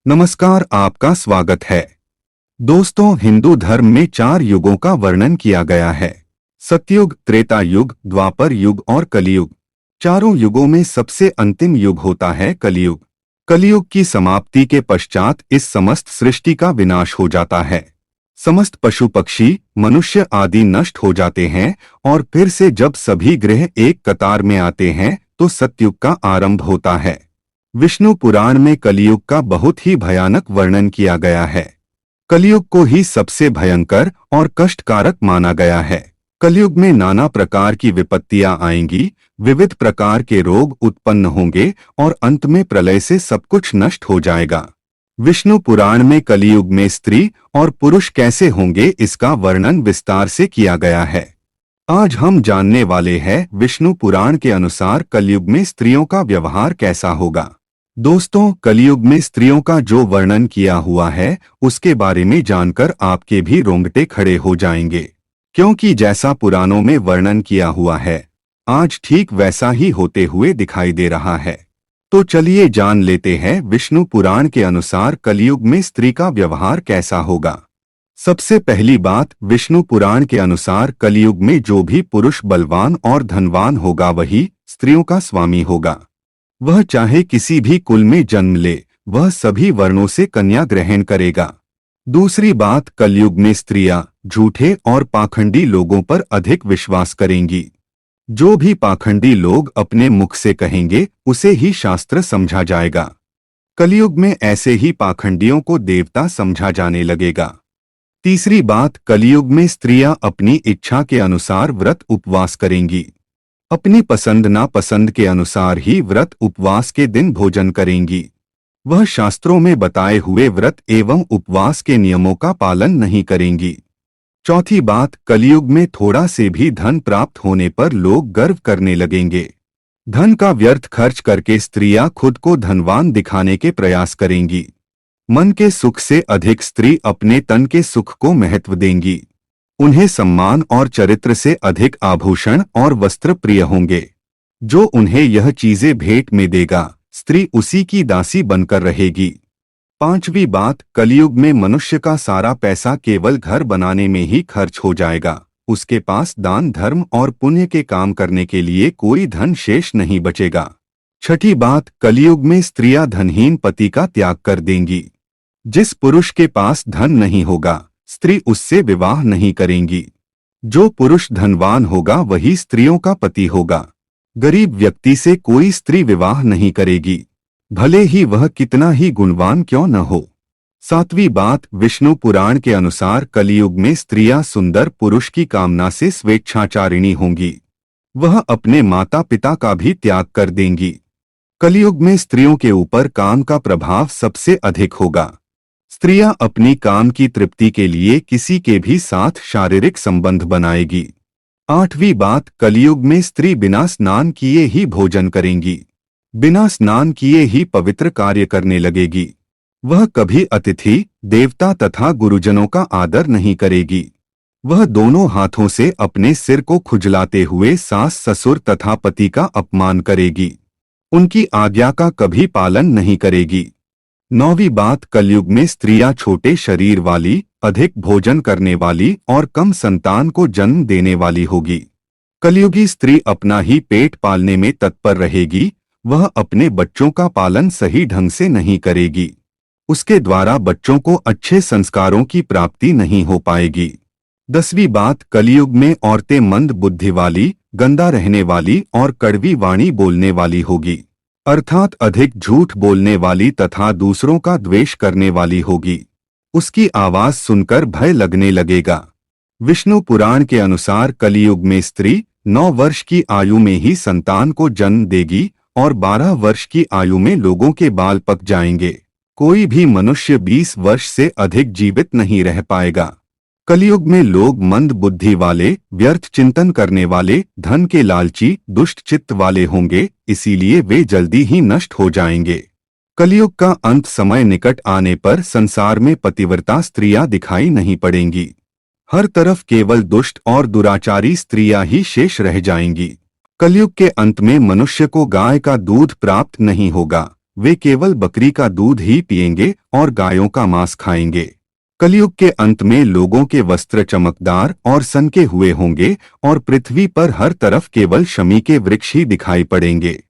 नमस्कार, आपका स्वागत है। दोस्तों, हिंदू धर्म में 4 युगों का वर्णन किया गया है। सतयुग, त्रेता युग, द्वापर युग और कलियुग। चारों युगों में सबसे अंतिम युग होता है कलियुग। कलियुग की समाप्ति के पश्चात इस समस्त सृष्टि का विनाश हो जाता है। समस्त पशु पक्षी, मनुष्य आदि नष्ट हो जाते हैं और फिर से जब सभी ग्रह एक कतार में आते हैं तो सतयुग का आरंभ होता है। विष्णु पुराण में कलियुग का बहुत ही भयानक वर्णन किया गया है। कलियुग को ही सबसे भयंकर और कष्टकारक माना गया है। कलियुग में नाना प्रकार की विपत्तियां आएंगी, विविध प्रकार के रोग उत्पन्न होंगे और अंत में प्रलय से सब कुछ नष्ट हो जाएगा। विष्णु पुराण में कलियुग में स्त्री और पुरुष कैसे होंगे इसका वर्णन विस्तार से किया गया है। आज हम जानने वाले हैं विष्णु पुराण के अनुसार कलियुग में स्त्रियों का व्यवहार कैसा होगा। दोस्तों, कलियुग में स्त्रियों का जो वर्णन किया हुआ है उसके बारे में जानकर आपके भी रोंगटे खड़े हो जाएंगे, क्योंकि जैसा पुराणों में वर्णन किया हुआ है आज ठीक वैसा ही होते हुए दिखाई दे रहा है। तो चलिए जान लेते हैं विष्णु पुराण के अनुसार कलियुग में स्त्री का व्यवहार कैसा होगा। सबसे पहली बात, विष्णु पुराण के अनुसार कलियुग में जो भी पुरुष बलवान और धनवान होगा वही स्त्रियों का स्वामी होगा। वह चाहे किसी भी कुल में जन्म ले, वह सभी वर्णों से कन्या ग्रहण करेगा। दूसरी बात, कलयुग में स्त्रियां झूठे और पाखंडी लोगों पर अधिक विश्वास करेंगी। जो भी पाखंडी लोग अपने मुख से कहेंगे उसे ही शास्त्र समझा जाएगा। कलयुग में ऐसे ही पाखंडियों को देवता समझा जाने लगेगा। तीसरी बात, कलयुग में स्त्रियां अपनी इच्छा के अनुसार व्रत उपवास करेंगी। अपनी पसंद नापसंद के अनुसार ही व्रत उपवास के दिन भोजन करेंगी। वह शास्त्रों में बताए हुए व्रत एवं उपवास के नियमों का पालन नहीं करेंगी। चौथी बात, कलयुग में थोड़ा से भी धन प्राप्त होने पर लोग गर्व करने लगेंगे। धन का व्यर्थ खर्च करके स्त्रियां खुद को धनवान दिखाने के प्रयास करेंगी। मन के सुख से अधिक स्त्री अपने तन के सुख को महत्व देंगी। उन्हें सम्मान और चरित्र से अधिक आभूषण और वस्त्र प्रिय होंगे। जो उन्हें यह चीजें भेंट में देगा, स्त्री उसी की दासी बनकर रहेगी। पांचवी बात, कलयुग में मनुष्य का सारा पैसा केवल घर बनाने में ही खर्च हो जाएगा। उसके पास दान धर्म और पुण्य के काम करने के लिए कोई धन शेष नहीं बचेगा। छठी बात, कलयुग में स्त्रियां धनहीन पति का त्याग कर देंगी। जिस पुरुष के पास धन नहीं होगा, स्त्री उससे विवाह नहीं करेंगी। जो पुरुष धनवान होगा वही स्त्रियों का पति होगा। गरीब व्यक्ति से कोई स्त्री विवाह नहीं करेगी, भले ही वह कितना ही गुणवान क्यों न हो। सातवीं बात, विष्णु पुराण के अनुसार कलियुग में स्त्रियां सुंदर पुरुष की कामना से स्वेच्छाचारिणी होंगी। वह अपने माता पिता का भी त्याग कर देंगी। कलियुग में स्त्रियों के ऊपर काम का प्रभाव सबसे अधिक होगा। स्त्रियां अपनी काम की तृप्ति के लिए किसी के भी साथ शारीरिक संबंध बनाएगी। आठवीं बात, कलियुग में स्त्री बिना स्नान किए ही भोजन करेंगी। बिना स्नान किए ही पवित्र कार्य करने लगेगी। वह कभी अतिथि, देवता तथा गुरुजनों का आदर नहीं करेगी। वह दोनों हाथों से अपने सिर को खुजलाते हुए सास ससुर तथा पति का अपमान करेगी। उनकी आज्ञा का कभी पालन नहीं करेगी। नौवीं बात, कलयुग में स्त्रियां छोटे शरीर वाली, अधिक भोजन करने वाली और कम संतान को जन्म देने वाली होगी। कलयुगी स्त्री अपना ही पेट पालने में तत्पर रहेगी। वह अपने बच्चों का पालन सही ढंग से नहीं करेगी। उसके द्वारा बच्चों को अच्छे संस्कारों की प्राप्ति नहीं हो पाएगी। 10वीं बात, कलयुग में औरतें मंद बुद्धि वाली, गंदा रहने वाली और कड़वी वाणी बोलने वाली होगी, अर्थात अधिक झूठ बोलने वाली तथा दूसरों का द्वेष करने वाली होगी। उसकी आवाज सुनकर भय लगने लगेगा। विष्णु पुराण के अनुसार कलियुग में स्त्री 9 वर्ष की आयु में ही संतान को जन्म देगी और 12 वर्ष की आयु में लोगों के बाल पक जाएंगे। कोई भी मनुष्य 20 वर्ष से अधिक जीवित नहीं रह पाएगा। कलियुग में लोग मंद बुद्धि वाले, व्यर्थ चिंतन करने वाले, धन के लालची, दुष्ट चित्त वाले होंगे, इसीलिए वे जल्दी ही नष्ट हो जाएंगे। कलियुग का अंत समय निकट आने पर संसार में पतिव्रता स्त्रियां दिखाई नहीं पड़ेंगी। हर तरफ केवल दुष्ट और दुराचारी स्त्रियां ही शेष रह जाएंगी। कलयुग के अंत में मनुष्य को गाय का दूध प्राप्त नहीं होगा, वे केवल बकरी का दूध ही पिएंगे और गायों का मांस खाएंगे। कलयुग के अंत में लोगों के वस्त्र चमकदार और सनके हुए होंगे और पृथ्वी पर हर तरफ केवल शमी के वृक्ष ही दिखाई पड़ेंगे।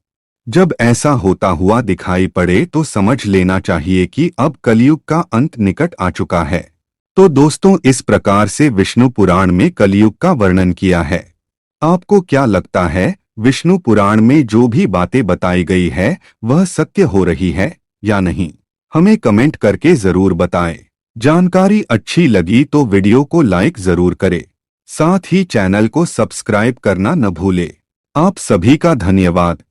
जब ऐसा होता हुआ दिखाई पड़े तो समझ लेना चाहिए कि अब कलयुग का अंत निकट आ चुका है। तो दोस्तों, इस प्रकार से विष्णु पुराण में कलयुग का वर्णन किया है। आपको क्या लगता है, विष्णु पुराण में जो भी बातें बताई गई है वह सत्य हो रही है या नहीं? हमें कमेंट करके जरूर बताएं। जानकारी अच्छी लगी तो वीडियो को लाइक जरूर करें। साथ ही चैनल को सब्सक्राइब करना न भूलें। आप सभी का धन्यवाद।